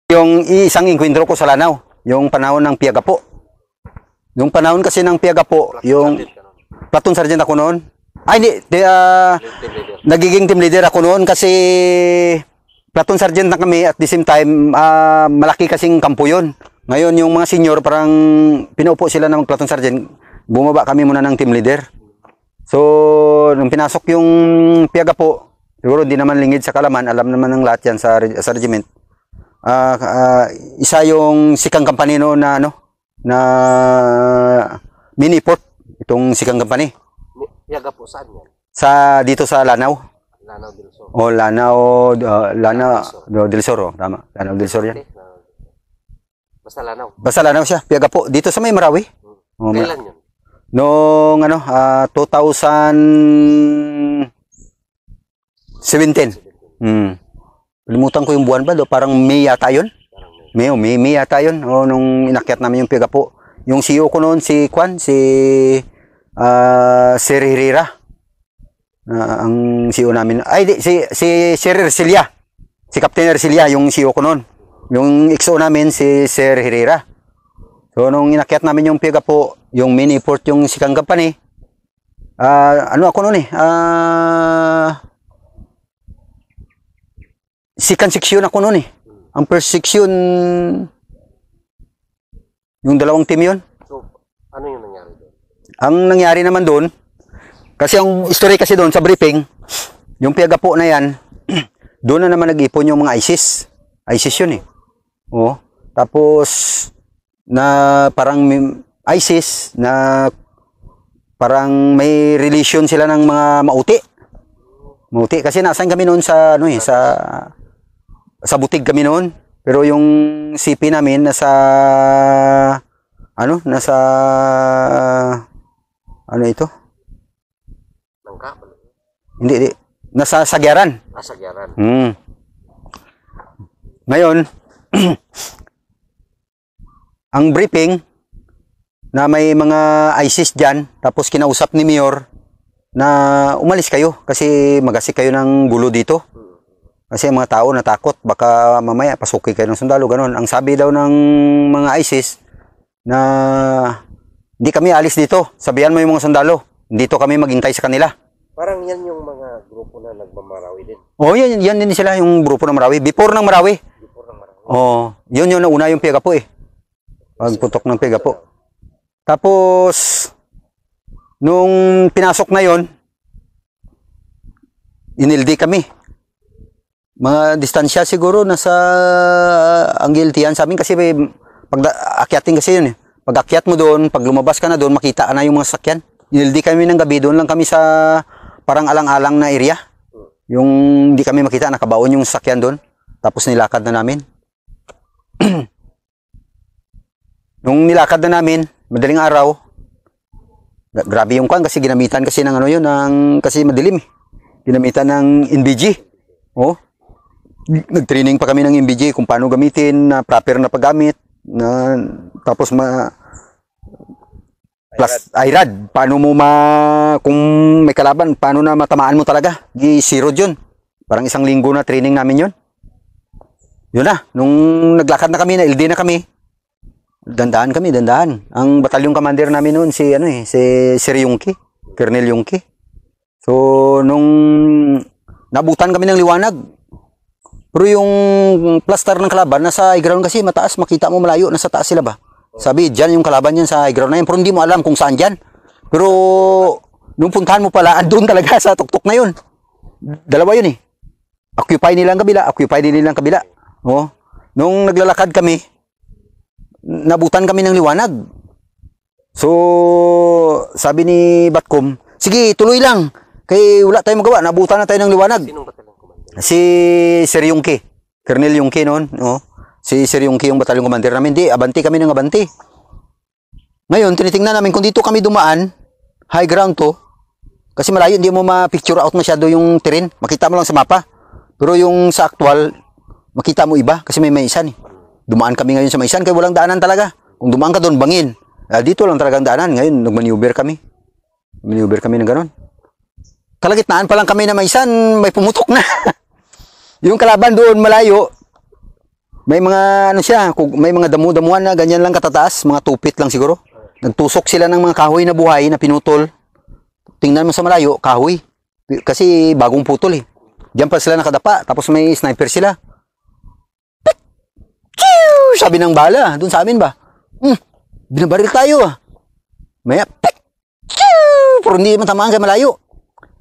Yung isang inkwentro ko sa Lanao, yung panahon ng Piagapo. Yung panahon kasi ng Piagapo, yung platoon sergeant ako noon. Ay, hindi. Nagiging team leader ako noon kasi platoon sergeant na kami at the same time, malaki kasing kampo yun. Ngayon, yung mga senior, parang pinuupo sila ng platoon sergeant. Bumaba kami muna ng team leader. So, nung pinasok yung Piagapo, siguro hindi naman lingid sa Kalaman, alam naman ng lahat yan sa regiment. Isa yung Sikang Company noon na mini-port, itong Sikang Company. Piagapo, saan yan? Dito sa Lanao. Lanao del Sur. O, Lanao del Sur, tama. Lanao del Sur yan. Basta Lanao. Basta Lanao siya, Piagapo. Dito sa may Marawi. Kailan yun? Noong 2017. Limutan ko yung buwan ba? Parang May yata yun. May yata yun. O, nung inakyat namin yung Piagapo. Yung CEO ko noon, si Sir Herrera. Ang CEO namin. Ay, si Sir Ercilia. Si Captain Ercilia, yung CEO ko noon. Yung XO namin, si Sir Herrera. So, nung inakyat namin yung Piagapo, yung mini-port yung Sikang Company, ako noon second section ako noon Ang first section, yung dalawang team yun. So, ano yung nangyari doon? Ang nangyari naman doon, kasi ang story kasi doon sa briefing, yung Piagapo na yan, doon na naman nag-ipon yung mga ISIS. ISIS yun Oo. Tapos, parang ISIS na parang may relation sila ng mga Mauti. Mauti. Kasi nasaan kami noon sa butig kami noon. Pero yung CP namin nasa ito? Nangka? Hindi. Nasa Sagyaran. Sagyaran. Ngayon, ang briefing na may mga ISIS dyan, tapos kinausap ni Mayor na umalis kayo kasi magasik kayo ng gulo dito. Kasi mga tao natakot, baka mamaya pasukin kayo ng sundalo, ganun. Ang sabi daw ng mga ISIS na hindi kami alis dito, sabihan mo yung mga sundalo, dito kami maghintay sa kanila. Parang yan yung mga grupo na nagmamarawi din. Oo, yan din sila, yung grupo ng Marawi. Before ng Marawi. Oo, yun yung nauna yung Piagapo Pagputok ng Piagapo. Tapos, nung pinasok na yon, inildi kami. Mga distansya siguro nasa Anggiltian sa amin kasi pag akyatin kasi yun Pag akyat mo doon, pag lumabas ka na doon, makita na yung mga sakyan. Inildi kami ng gabi, doon lang kami sa parang alang-alang na area. Yung hindi kami makita, nakabaon yung sakyan doon. Tapos nilakad na namin. Nung nilakad na namin, madaling araw, grabe yung kwan kasi ginamitan kasi ng kasi madilim Ginamitan ng NBG. Nag-training pa kami ng NBG kung paano gamitin, na proper na paggamit, tapos IRAD, paano mo kung may kalaban, paano na matamaan mo talaga, zero yun. Parang 1 linggo na training namin yun. Yun na, nung naglakad na kami, LD na kami, dandaan kami. Ang batalyong commander namin noon, si Sir Yungki, Colonel Yungki. So, nung nabutan kami ng liwanag, pero yung plaster ng kalaban, nasa high ground kasi mataas, makita mo malayo, nasa taas sila ba? Sabi, dyan yung kalaban yan sa high ground na yan, pero hindi mo alam kung saan dyan. Pero, nung puntahan mo pala, andun talaga sa tuktok na yun. Dalawa yun Occupy nilang kabila. Nung naglalakad kami, nabutan kami ng liwanag. So, sabi ni Batcom, sige, tuloy lang. Kaya wala tayong magawa, nabutan na tayo ng liwanag. Sinong batalyong commander? Si Sir Yungki, Colonel Yungki noon, Si Sir Yungki yung batalyong commander namin. Di, abanti kami ng abanti. Ngayon, tinitingnan namin kung dito kami dumaan, high ground to, kasi malayo, hindi mo ma-picture out masyado yung terrain. Makita mo lang sa mapa. Pero yung sa actual, makita mo iba kasi may maisan Dumaan kami ngayon sa maisan kaya walang daanan talaga. Kung dumaan ka doon, bangin. Dito lang talagang daanan. Ngayon, nag-maneuver kami. Maneuver kami ng ganon. Kalagitnaan pa lang kami na maisan, may pumutok na. Yung kalaban doon malayo, May mga ano siya, may mga damo-damuhan na ganyan lang katataas, mga 2 feet lang siguro. Nagtusok sila ng mga kahoy na buhay na pinutol. Tingnan mo sa malayo, kahoy. Kasi bagong putol eh. Diyan pa sila nakadapa, tapos may sniper sila. Pew! Sabi ng bala, dun sa amin ba? Binabaril tayo ah. Maya, pew! Pero hindi matamaan sa malayo.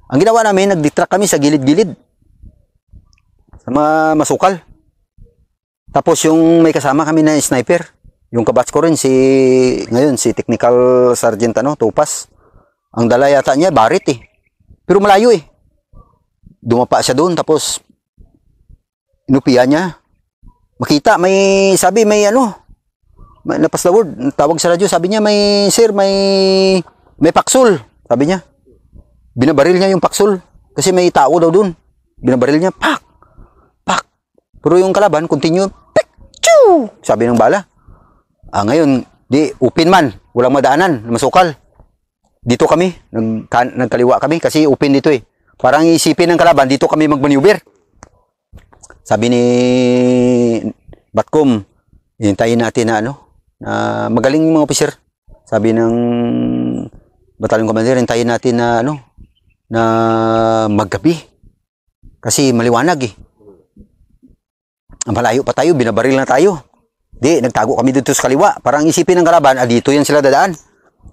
Ang ginawa namin, nag-detract kami sa gilid-gilid. Sa mga masukal. Tapos yung may kasama kami na sniper. Yung kabatch ko rin, ngayon, si Technical Sergeant Topas. Ang dala yata niya, barit eh. Pero malayo eh. Dumapa siya doon, tapos inupian niya. Makita, sabi, may lapas na word. Tawag sa radyo, sabi niya, sir, may paksul. Sabi niya. Binabaril niya yung paksul. Kasi may tao daw doon. Binabaril niya, pak! Pak! Pero yung kalaban, continue, pek! Chew! Sabi ng bala. Ngayon, open man. Walang madaanan, masukal. Dito kami, nagkaliwa kami kasi open dito eh. Parang isipin ng kalaban, dito kami magmaneuver. Sabi ni Batcom, hintayin natin na na magaling mga officer. Sabi ng batalyon commander, hintayin natin na maggabi. Kasi maliwanag eh. Malayo pa tayo, binabaril na tayo. Nagtago kami dito sa kaliwa. Parang isipin ng kalaban, dito yan sila dadaan.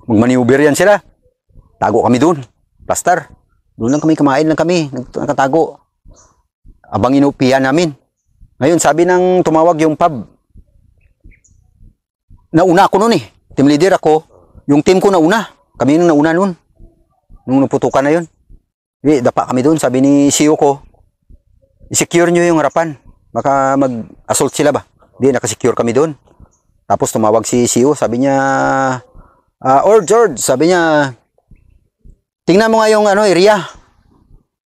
Magmaneuver yan sila. Tago kami doon. Plaster. Doon lang kami, kumain lang kami. Nakatago. Abang inupian namin. Ngayon, sabi ng tumawag yung pub. Nauna ako noon eh. Team leader ako. Yung team ko nauna. Kami nung nauna noon. Nung naputukan na yun. Dapa kami doon. Sabi ni CEO ko, i-secure nyo yung harapan. Baka mag-assault sila ba? Nakasecure kami doon. Tapos tumawag si CEO. Sabi niya, George, sabi niya, tingnan mo nga yung area.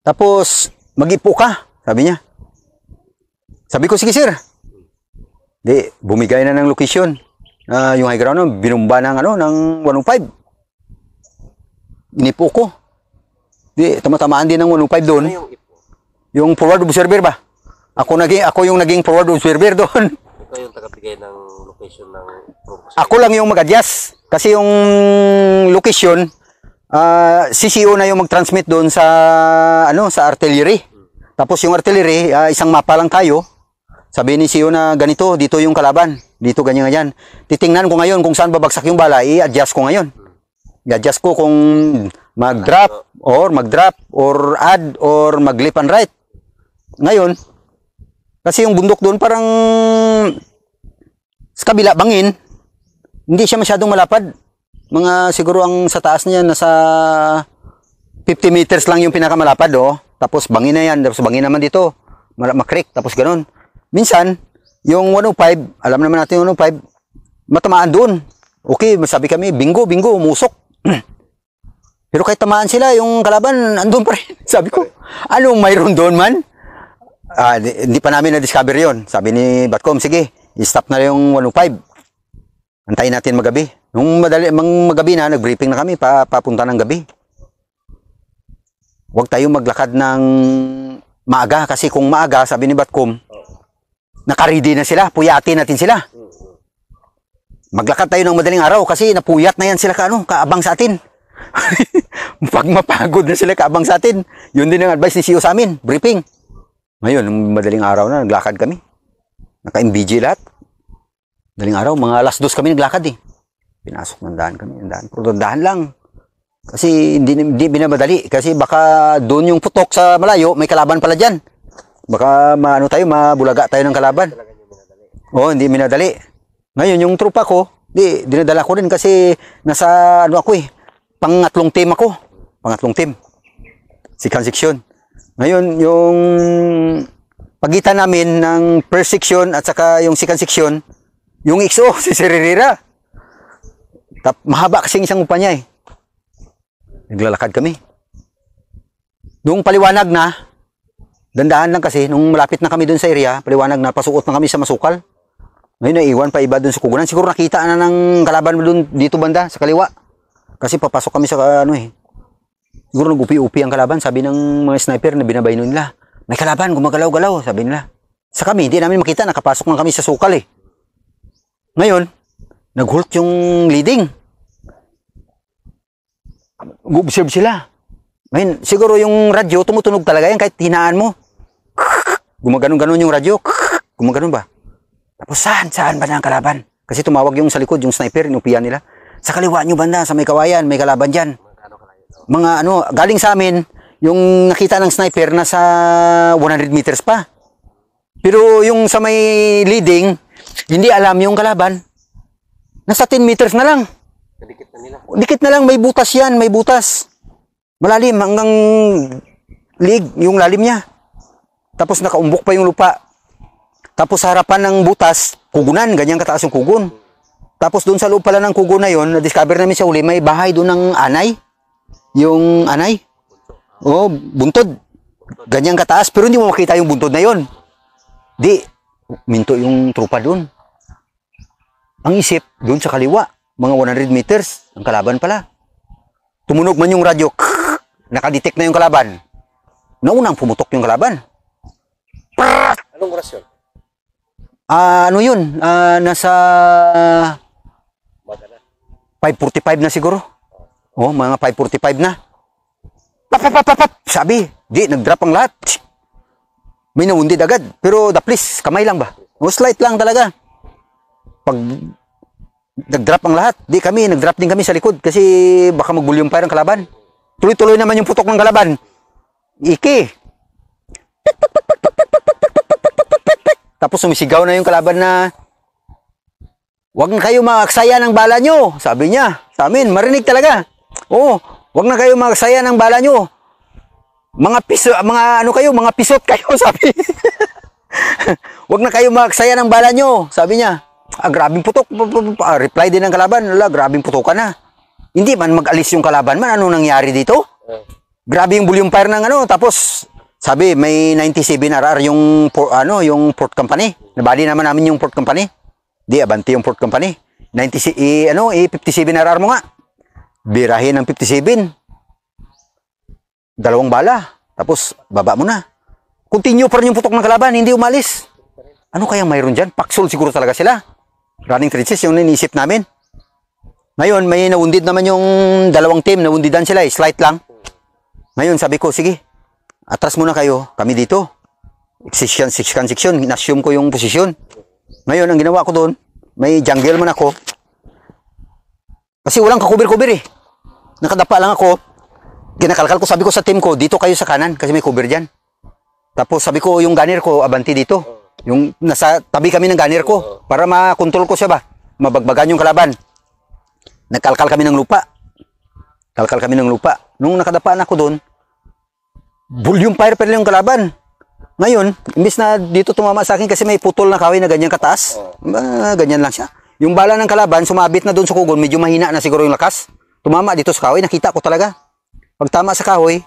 Tapos, mag-ipo ka. Sabi niya. Sabi ko, sige sir. Bumigay na ng location. Yung high ground, binumba ng 105. Inipo ko. Tamatamaan din ng 105 doon. Ano yung ipo? Yung forward observer ba? Ako yung naging forward observer doon. Ikaw yung tagabigay ng location ng troops. Ako lang yung mag-adjust. Kasi yung location, si CEO na yung mag-transmit doon sa artillery. Tapos yung artillery, isang mapa lang tayo. Sabi ni CEO na ganito, dito yung kalaban. Dito ganyan. Titingnan ko ngayon kung saan babagsak yung bala, i-adjust ko ngayon. I-adjust ko kung mag-drop or add or mag-left and right. Ngayon, kasi yung bundok doon parang sa kabila bangin, hindi siya masyadong malapad. Mga siguro ang sa taas niya nasa 50 meters lang yung pinakamalapad Tapos bangin na yan, tapos bangin naman dito. Makrik, tapos ganun. Minsan, yung 105, alam naman natin yung 105, matamaan doon. Okay, sabi kami, bingo, umusok. Pero kahit tamaan sila, yung kalaban, andun pa rin. Sabi ko, anong mayroon doon man? Hindi pa namin na-discover yon. Sabi ni Batcom, sige, i-stop na yung 105. Antayin natin magabi. Nung magabi na, nag-briefing na kami, papunta ng gabi. Huwag tayo maglakad ng maaga, kasi kung maaga, sabi ni Batcom, nakaready na sila, puyatin natin sila. Maglakad tayo ng madaling araw, kasi napuyat na yan sila kaabang sa atin. Pag mapagod na sila kaabang sa atin, yun din ang advice ni CEO sa amin, briefing. Ngayon, madaling araw na, naglakad kami. Naka-MBG lahat. Madaling araw, mga alas 2 kami naglakad eh. Pinasok ng daan kami, pero dahan lang. Kasi hindi binamadali. Kasi baka doon yung putok sa malayo, may kalaban pala dyan. Baka mabulaga tayo ng kalaban. Hindi minadali. Ngayon, yung trupa ko, dinadala ko rin kasi nasa ako eh. Pangatlong team ako. Pangatlong team. Second section. Ngayon, yung pagitan namin ng first section at saka yung second section, yung XO, si Sir Herrera. Mahaba kasing isang upa niya eh. Naglalakad kami. Nung paliwanag na, dandahan lang kasi, nung malapit na kami dun sa area, paliwanag na, pasuot na kami sa masukal. Ngayon, naiwan pa iba dun sa kugunan. Siguro nakita na ng kalaban mo dun dito banda, sa kaliwa. Kasi papasok kami sa siguro nag-upi-upi ang kalaban. Sabi ng mga sniper na binabayno nila, may kalaban, gumagalaw-galaw, sabi nila. Sa kami, hindi namin makita, nakapasok lang kami sa sukal eh. Ngayon, nag-halt yung leading. Observe sila. Ngayon, siguro yung radyo, tumutunog talaga yan kahit hinaan mo. Gumaganon-ganon yung radyo. Gumaganon ba? Tapos saan ba na ang kalaban? Kasi tumawag yung sa likod, yung sniper, inupian nila. Sa kaliwa nyo banda, sa may kawayan, may kalaban dyan. Mga ano, galing sa amin, yung nakita ng sniper, nasa 100 meters pa. Pero yung sa may leading, hindi alam yung kalaban. Nasa 10 meters na lang. Dikit na nila. Dikit na lang, may butas yan, may butas. Malalim, hanggang yung lalim niya. Tapos nakaumbok pa yung lupa. Tapos sa harapan ng butas, kugunan, ganyan kataas yung kugon. Tapos doon sa loob pala ng kugon na yon, na-discover namin sa uli, may bahay doon ng anay. Yung anay. Oh, buntod. Ganyan kataas, pero hindi mo makita yung buntod na yon. Di, minto yung trupa doon. Ang isip, doon sa kaliwa, mga 100 meters, ang kalaban pala. Tumunog man yung radyo, nakadetect na yung kalaban. Naunang pumutok yung kalaban. Anong oras yun? Ano yun? Nasa 5:45 na siguro. Oh, mga 5:45 na. Pap! Sabi, di, nag-drop ang lahat. May nawundid agad. Pero please, kamay lang ba? O slight lang talaga. Pag nag-drop ang lahat, di kami, nag-drop din kami sa likod kasi baka mag-volume fire ang kalaban. Tuloy-tuloy naman yung putok ng kalaban. Iki. Tapos sumisigaw na yung kalaban na, "Huwag na kayo maaksaya ng bala nyo." Sabi niya sa amin, marinig talaga. "Oh, huwag na kayo maaksaya ng bala nyo. Mga pisot kayo," sabi. "Huwag na kayo maaksaya ng bala nyo," sabi niya. Grabing putok. Reply din ng kalaban, grabing putokan na. Hindi man mag-alis yung kalaban man, ano nangyari dito? Grabe yung volume fire ng ano, tapos sabi may 97 RR yung yung port company. Nabali naman namin yung port company. Di abante yung port company. 57 RR mo nga. Birahin ng 57. Dalawang bala. Tapos baba mo na. Continue pa rin yung putok ng kalaban, hindi umalis. Ano kayang mayroon dyan? Paksol siguro talaga sila. Running trenches yung inisip namin. Ngayon, may nawundid naman yung dalawang team. Nawundidan sila, slight lang. Ngayon, sabi ko, sige, atras muna kayo, kami dito. Section. Inassume ko yung posisyon. Ngayon, ang ginawa ko doon, may jungle man ako. Kasi walang kakubir-kubir eh. Nakadapa lang ako. Kinakalkal ko, sabi ko sa team ko, dito kayo sa kanan, kasi may cover dyan. Tapos sabi ko, yung gunner ko, abanti dito. Yung nasa tabi kami ng gunner ko, para makontrol ko siya ba. Mabagbagan yung kalaban. Nagkalkal kami ng lupa. Nung nakadapaan ako doon, volume fire pa rin yung kalaban. Ngayon, imbis na dito tumama sa akin kasi may putol na kahoy na ganyan kataas, ganyan lang siya. Yung bala ng kalaban, sumabit na doon sa kugon, medyo mahina na siguro yung lakas. Tumama dito sa kahoy, nakita ko talaga. Pag tama sa kahoy,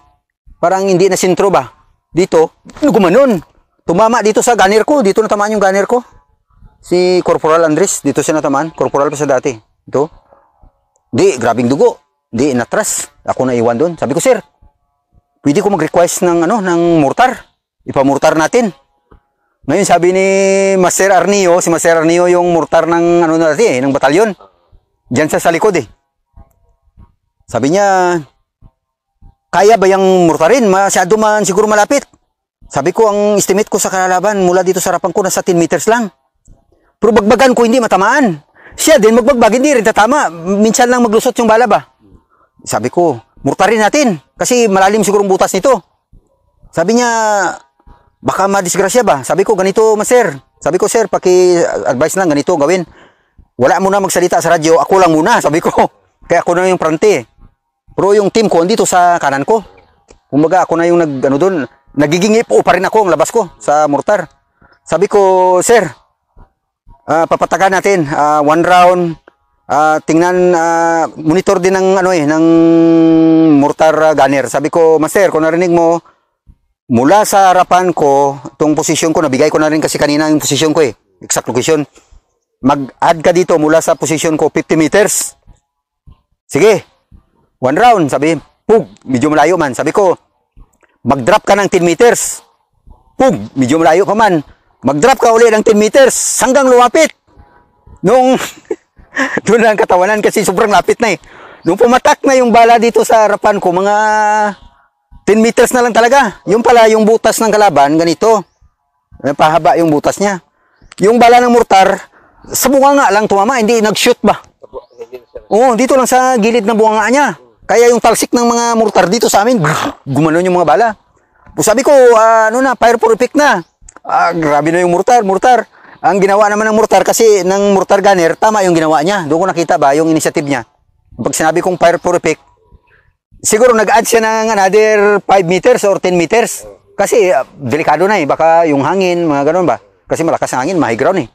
parang hindi na sintro ba? Dito, gumanon. Tumama dito sa gunner ko, dito natamaan yung gunner ko. Si Corporal Andres, dito siya natamaan. Corporal pa siya dati. Ito. Di, grabing dugo. Di, natras. Ako na iwan doon. Sabi ko, "Sir, pwede ko mag-request ng mortar. Ipamortar natin." Ngayon sabi ni Master Arnio, si Master Arnio yung mortar ng ng batalyon. Diyan sa likod eh. Sabi niya, "Kaya ba yung mortarin? Masyado man siguro malapit." Sabi ko, ang estimate ko sa kalaban mula dito sa harapan ko nasa 10 meters lang. Pero bagbagan ko hindi matamaan. Siya din magbagbag, hindi rin tatama. Minsan lang maglusot yung bala ba. Sabi ko, mortarin natin. Kasi malalim siguro butas nito. Sabi niya, baka madisgrasya ba? Sabi ko, ganito, Master. Sabi ko, "Sir, paki-advise lang, ganito gawin. Wala muna magsalita sa radyo, ako lang muna." Sabi ko, kaya ako na yung prante. Pero yung team ko, dito sa kanan ko. Kumbaga, ako na yung doon. Nagiging ipo pa rin ako ang labas ko sa mortar. Sabi ko, "Sir, papatagan natin. 1 round. Tingnan, monitor din ng ng mortar gunner." Sabi ko, "Master, kung narinig mo, mula sa harapan ko, itong posisyon ko, nabigay ko na rin kasi kanina yung posisyon ko eh. Exact location. Mag-add ka dito mula sa posisyon ko, 50 meters. Sige, 1 round." Sabi, "Pug, medyo malayo man." Sabi ko, "Mag-drop ka ng 10 meters. Pug, medyo malayo pa man. mag-drop ka uli ng 10 meters hanggang lumapit. Nung doon ang katawanan kasi sobrang lapit na eh. Nung pumatak na yung bala dito sa harapan ko, mga 10 meters na lang talaga. Yung pala, yung butas ng kalaban, ganito. Pahaba yung butas niya. Yung bala ng mortar, sa bunganga lang tumama, hindi nag-shoot ba? Oo, dito lang sa gilid ng bunganga niya. Kaya yung talsik ng mga mortar dito sa amin, gumanon yung mga bala. Sabi ko, fire proof na. Grabe na yung mortar. Ang ginawa naman ng mortar, kasi ng mortar gunner, tama yung ginawa niya. Doon ko nakita ba, yung initiative niya. Pag sinabi kong fire proof, siguro nag-add siya ng another 5 meters or 10 meters. Kasi delikado na eh. Baka yung hangin, mga ganun ba. Kasi malakas ang hangin, high ground eh.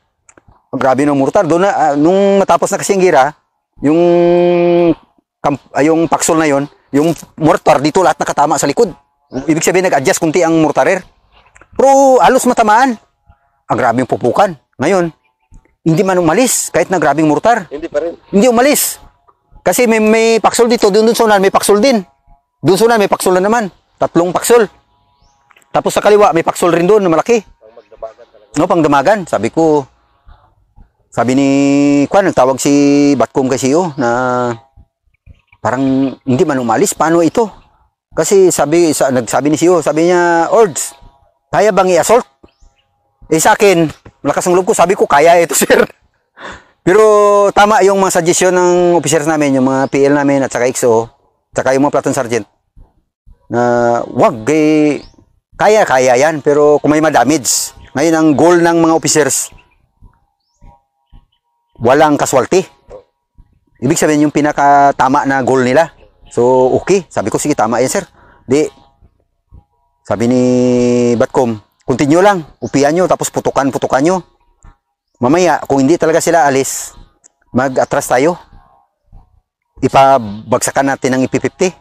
Grabe ng mortar. Doon na, nung matapos na kasi yung gira, yung paksol na yon, yung mortar dito lahat nakatama sa likod. Ibig sabihin nag-adjust kunti ang mortarer. Pero halos matamaan. Grabe yung pupukan. Ngayon, hindi man umalis kahit na grabing mortar. Hindi pa rin. Hindi umalis. Kasi may paksol dito, doon sa unan may paksol din. Doon sa unan may paksol na naman. 3 paksol. Tapos sa kaliwa may paksol rin doon na malaki. Pang magdamagan talaga. No, pangdamagan. Sabi ni Kwan, nagtawag si Batcom kay CEO na parang hindi man umalis. Paano ito? Kasi nagsabi ni CEO, sabi niya, Ords, kaya bang i-assault? Sa akin, malakas ang loob ko, sabi ko, kaya ito, sir. Pero tama yung mga suggestion ng officers namin, yung mga PL namin at saka XO, saka yung mga platoon sergeant, na wag, kaya yan, pero kung may ma-damage. Ngayon, ang goal ng mga officers, walang casualty. Ibig sabihin yung pinakatama na goal nila. So, okay. Sabi ko, sige, tama yan, sir. Sabi ni Batcom, continue lang. Upian nyo, tapos putukan nyo. Mamaya, kung hindi talaga sila alis, mag-atras tayo. Ipabagsakan natin ng IP-50.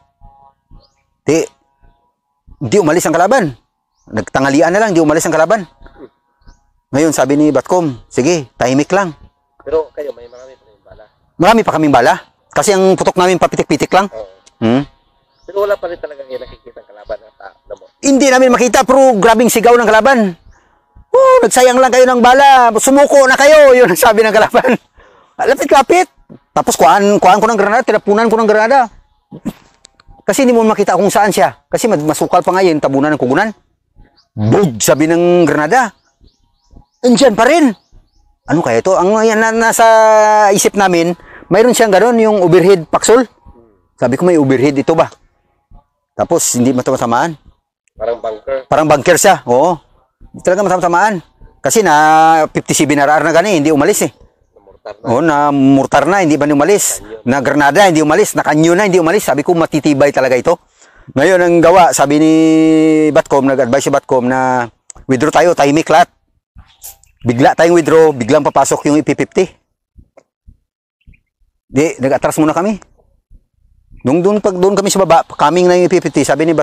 Hindi umalis ang kalaban. Nagtangalian na lang, hindi umalis ang kalaban. Ngayon, sabi ni Batcom, sige, tahimik lang. Pero kayo, may marami pa rin bala. Marami pa kaming bala. Kasi ang putok namin papitik-pitik lang. Oo. Pero wala pa rin talaga yung nakikita ang kalaban na mo. Hindi namin makita, pero grabing sigaw ng kalaban. Nagsayang lang kayo ng bala. Sumuko na kayo. Yun ang sabi ng kalaban. Lapit-lapit. Tapos kuhaan ko ng granada. Tinapunan ko ng granada. Kasi hindi mo makita kung saan siya. Kasi masukal pa nga yun. Tabunan ng kugunan. Bug! Sabi ng granada. Andyan pa rin. Ano kaya ito? Ang yan nasa isip namin, mayroon siyang gano'n, yung overhead paksol. Sabi ko, may overhead ito ba? Tapos, hindi matamataan. Parang bunker. Parang bunker siya, oo. Hindi talaga matamataan. Kasi na 57 RR na gani, hindi umalis eh. Mortar na. Oo, na mortar na, hindi ba umalis? Na granada, hindi umalis. Na kanyo na, hindi umalis. Sabi ko, matitibay talaga ito. Ngayon, ang gawa, sabi ni Batcom, nag-advise si Batcom na withdraw tayo, tahimik lahat. Bigla tayong withdraw, biglang papasok yung IP-50. Nag-atras muna kami. Doon kami sa baba, coming na yung IP-50, sabi ni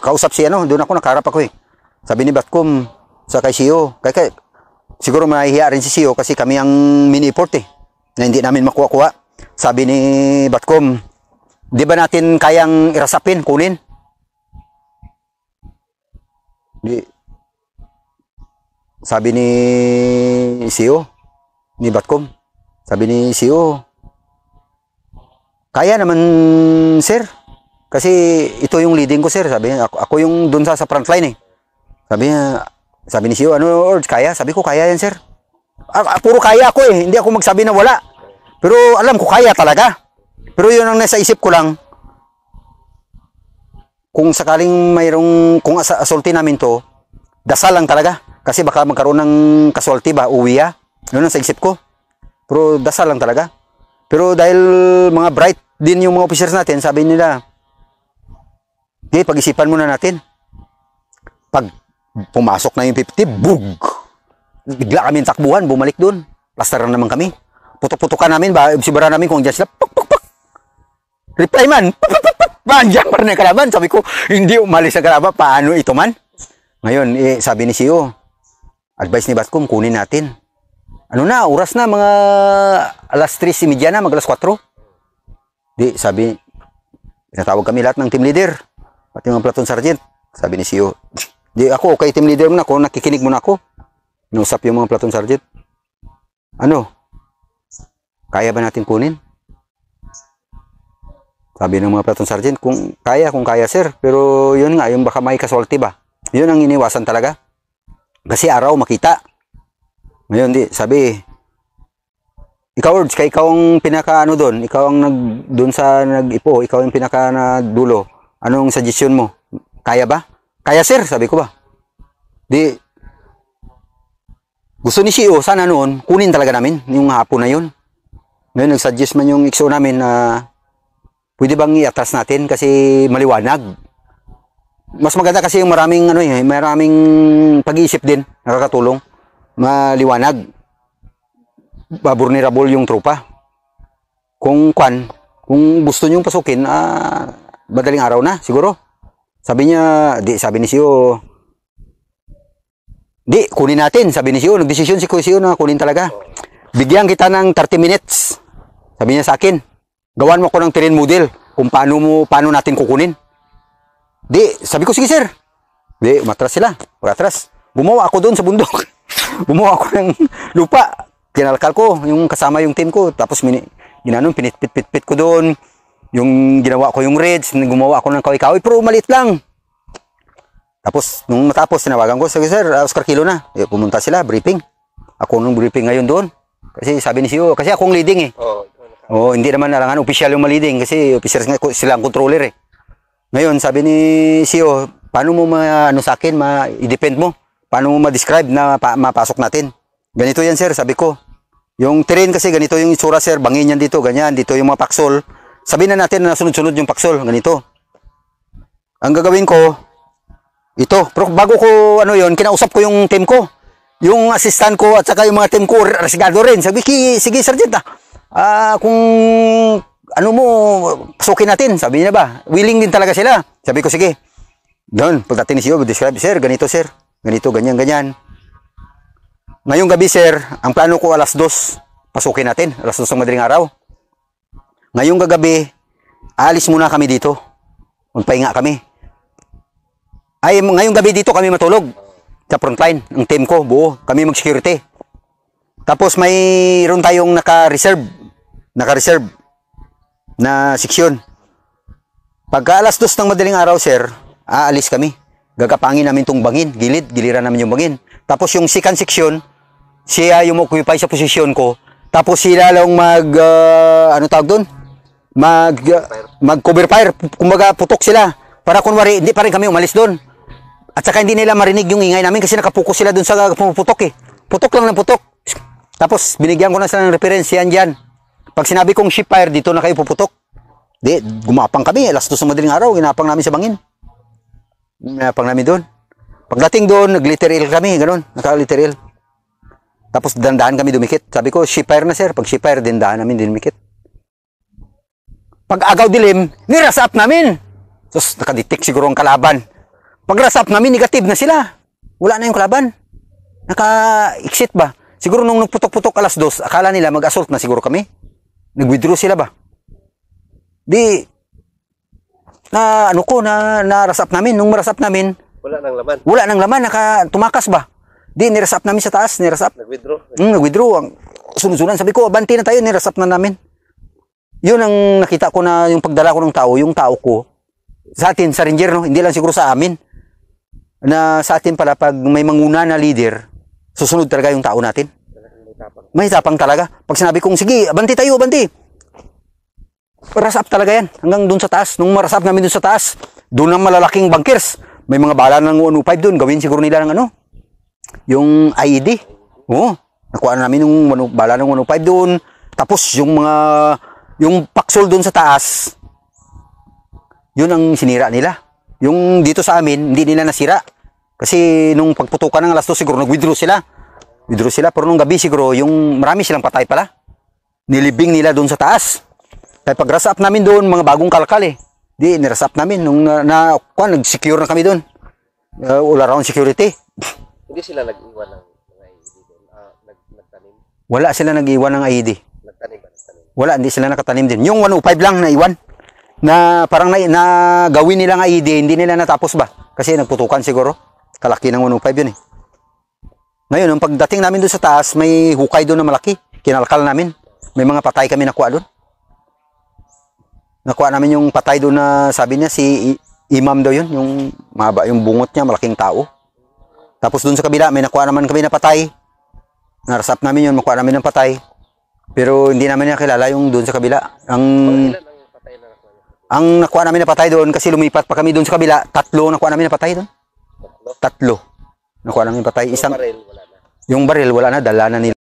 kausap si doon ako nakaharap ako eh. Sabi ni Batcom sa kay CEO, siguro mahihiya rin si CEO kasi kami ang mini-port eh, na hindi namin makuha-kuha. Sabi ni Batcom, di ba natin kayang irasapin, kunin? Sabi ni CEO, ni Batcom, sabi ni CEO, kaya naman, sir. Kasi ito yung leading ko, sir. Sabi niya, ako yung dun sa frontline eh. Sabi ni CEO, Ords, kaya? Sabi ko, kaya yan, sir. Puro kaya ako eh. Hindi ako magsabi na wala. Pero alam ko, kaya talaga. Pero yun ang nasa isip ko lang, kung sakaling kung assaulti namin to, dasal lang talaga. Kasi baka magkaroon ng casualty ba, uwi ya. Yun ang sa isip ko. Pero dasal lang talaga. Pero dahil mga bright din yung mga officers natin, sabi nila, pag-isipan muna natin. Pag pumasok na yung 50, bug! Bigla kami takbuhan, bumalik doon. Plasteran naman kami. Putok-putokan namin, sibara namin kung dyan sila, pak! Reply man, pak! Diyan pa rin ang kalaban. Sabi ko, hindi umalis ang kalaban, paano ito man? Ngayon, sabi ni CEO, advice ni Batcom, kunin natin. Oras na, mga alas 3:30 na, mag alas 4. Sabi, tinatawag kami lahat ng team leader, pati mga platoon sergeant. Sabi ni CEO, ako, okay, team leader muna ako, nakikinig muna ako. Nausap yung mga platoon sergeant. Ano? Kaya ba natin kunin? Sabi ng mga platoon sergeant, kung kaya sir. Pero yun nga, yung baka may casualty ba? Yun ang iniwasan talaga. Kasi araw makita. Ngayon di, sabi, ikaw Urge, kaya ikaw ang pinaka ano doon, ikaw ang doon sa nag-ipo, ikaw ang pinaka na dulo. Anong suggestion mo? Kaya ba? Kaya sir, sabi ko ba. Di, gusto ni CEO, sana noon, kunin talaga namin yung hapon na yun. Ngayon, nag-suggest man yung XO namin na pwede bang i-atras natin kasi maliwanag. Mas maganda kasi yung maraming pag-iisip din, nakakatulong. Maliwanag. Vulnerable yung tropa. Kung gusto nyong pasukin, madaling araw na, siguro. Sabi ni CEO, kunin natin. Sabi ni CEO, nagdesisyon si CEO na kunin talaga. Bigyan kita ng 30 minutes. Sabi niya sa akin, gawan mo ako ng terrain model kung paano natin kukunin. Sabi ko, sige sir. Umatras sila. Umatras. Gumawa ako doon sa bundok. Gumawa ako ng lupa. Kinalkal ko, yung kasama yung team ko. Tapos, pinit-pit ko doon. Yung ginawa ko yung reds, gumawa ako ng kawi-kawi. Pero maliit lang. Tapos, nung matapos, tinawagan ko, sige sir, Oscar Kilo na. Pumunta sila, briefing. Ako nung briefing ngayon doon. Kasi sabi ni CEO, kasi akong leading eh. Hindi naman nalangan, official yung ma-leading. Kasi official sila ang controller eh. Ngayon, sabi ni CEO, paano mo sa akin, i-depend mo? Paano mo ma-describe na mapasok natin? Ganito yan sir, sabi ko. Yung terrain kasi ganito yung itsura sir, bangin yan dito, ganyan, dito yung mga paksol. Sabihin na natin na sunod-sunod yung paksol, ganito. Ang gagawin ko, ito. Pero bago ko, kinausap ko yung team ko. Yung assistant ko at saka yung mga team ko, rasigado rin. Sabi, sige sergeant kung pasukin natin. Sabi niya ba, willing din talaga sila. Sabi ko, sige. Doon, pagdating ni CEO, describe, sir, ganito sir. Ganito, ganyan, ganyan. Ngayong gabi, sir, ang plano ko alas 2, pasukin natin. Alas 2 ng madaling araw. Ngayong gagabi, alis muna kami dito. Magpahinga kami. Ngayong gabi dito kami matulog. Sa frontline, ang team ko, buo. Kami mag-security. Tapos mayroon tayong naka-reserve na seksyon. Pagka alas 2 ng madaling araw, sir, aalis kami. Gagapangin namin tong bangin. Giliran namin yung bangin. Tapos yung second section, siya yung occupy sa posisyon ko. Tapos sila lang mag-cover fire. Kumbaga, putok sila. Para kunwari, hindi pa rin kami umalis doon. At saka hindi nila marinig yung ingay namin kasi nakapokus sila doon sa putok eh. Putok lang ng putok. Tapos, binigyan ko na sila ng reference yan dyan. Pag sinabi kong ship fire, dito na kayo puputok. Gumapang kami. Alas 2 ng madaling araw, ginapang namin sa bangin. Ginapang namin doon. Pagdating doon, nag-literal kami, ganun. Naka-literal. Tapos dandahan kami dumikit. Sabi ko, ship fire na sir. Pag ship fire, dandahan namin dumikit. Pag agaw dilim, nirasap namin. Tapos nakadetect siguro ang kalaban. Pag rasap namin, negative na sila. Wala na yung kalaban. Naka-exit ba? Siguro nung nagputok-putok alas 2, akala nila mag-assault na siguro kami. Nag-withdraw sila ba? Narasap namin. Nung marasap namin, wala nang laman. Tumakas ba? Nirasap namin sa taas. Nag-withdraw. Nag-withdraw. Sunod-sunan. Sabi ko, abanti na tayo. Nirasap na namin. Yun ang nakita ko na yung pagdala ko ng tao. Yung tao ko. Sa atin, sa Ranger, no? Hindi lang siguro sa amin. Na sa atin pala, pag may manguna na leader, susunod talaga yung tao natin. May tapang talaga. Pag sinabi kong, sige, abanti tayo, abanti. Rasap talaga yan. Hanggang dun sa taas. Nung marasap namin dun sa taas, dun ang malalaking bunkers. May mga bala ng 105 dun. Gawin siguro nila ng yung IED. Oo. Nakuha na namin yung bala ng 105 dun. Tapos yung paksol dun sa taas, yun ang sinira nila. Yung dito sa amin, hindi nila nasira. Kasi nung pagputukan ng alas 2, siguro nag-withdraw sila. Pero nung gabi siguro, yung marami silang patay pala. Nilibing nila doon sa taas. Kaya pag rasap namin doon, mga bagong kalkal eh. Nirasap namin. Nung nag-secure na kami doon. All around security. Hindi sila nag-iwan ng mga IED doon? Nagtanim? Wala sila nag-iwan ng IED. Nagtanim ba? Wala, hindi sila nakatanim din. Yung 105 lang na iwan. Na parang na gawin nilang IED, hindi nila natapos ba? Kasi nagputukan siguro. Kalaki ng 105 yun eh. Ngayon, nung pagdating namin doon sa taas, may hukay doon na malaki. Kinalkal namin. May mga patay kami nakuha doon. Nakuha namin yung patay doon na sabi niya si Imam daw yun. Yung mahaba yung bungot niya, malaking tao. Tapos doon sa kabila, may nakuha naman kami na patay. Narasap namin yun, makuha namin ng patay. Pero hindi namin niya kilala yung doon sa kabila. Ilan ang patay na nakuha niyo? Ang nakuha namin na patay doon, kasi lumipat pa kami doon sa kabila, 3 nakuha namin na patay doon. 3. Nakuha namin patay. Yung baril, wala na. Yung baril, wala na, dala na nila.